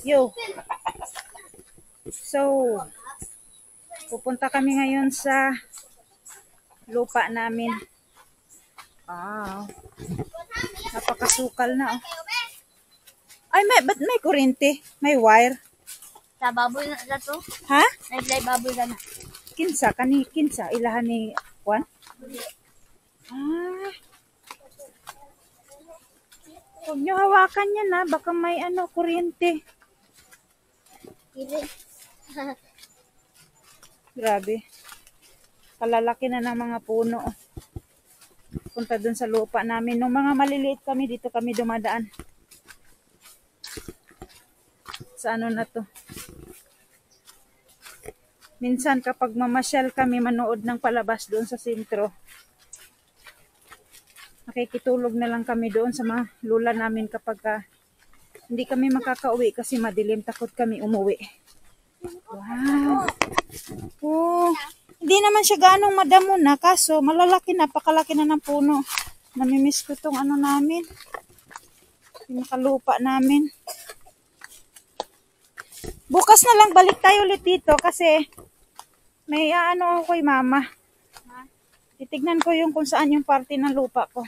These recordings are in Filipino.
Yo. So, pupunta kami ngayon sa lupa namin. Napakasukal na. Ay, ba't may kurente? May wire. Sa baboy na to? Ha? May baboy na. Kinsa, ilahan ni Juan? Huwag nyo hawakan yan na, baka may kuryente. Grabe. Kalalaki na ng mga puno. Punta dun sa lupa namin. Nung mga maliliit kami, dito kami dumadaan. Sa na to. Minsan kapag mamasyal kami, manood ng palabas doon sa sentro. Nakikitulog na lang kami doon sa mga lula namin kapag hindi kami makakauwi kasi madilim, takot kami umuwi. Wow! Oh, hindi naman siya ganong madamo na, kaso malalaki, napakalaki na ng puno. Namimiss ko itong namin. Pinakalupa namin. Bukas na lang balik tayo ulit dito kasi may ako kay mama. Titignan ko yung kung saan yung parte ng lupa ko.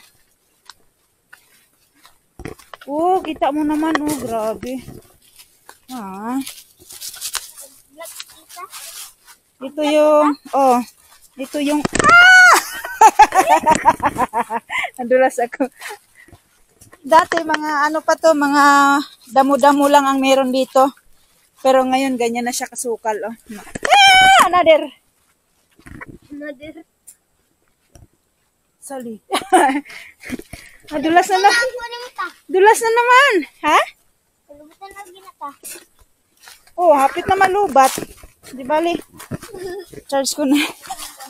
Oh, kita mo naman, oh, grabe. Ito yung, Nadulas ako. Dati mga mga damo-damo lang ang meron dito. Pero ngayon ganyan na siya kasukal, oh. Another. Sorry. Dulas na Dulas na naman. Ha? Oh, hapit na malubat. Di bali. Charge ko na.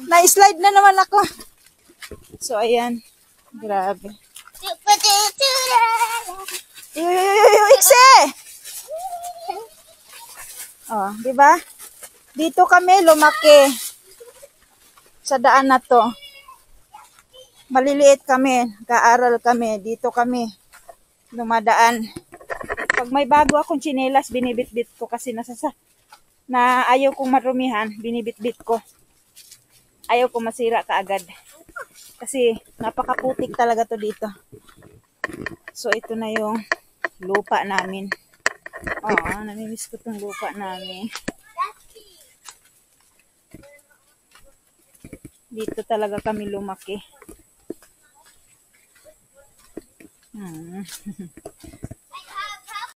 Na-slide na naman ako. So, ayan. Grabe. Ikse! Oh, di ba? Dito kami lumaki. Sa daan na to. Maliliit kami, kaaral kami, dito kami dumadaan. Pag may bago akong tsinelas, binibit-bit ko kasi na ayaw kong marumihan, binibit-bit ko. Ayaw kong masira kaagad. Kasi napakaputik talaga to dito. So ito na yung lupa namin. Namimiss ko tong lupa namin. Dito talaga kami lumaki.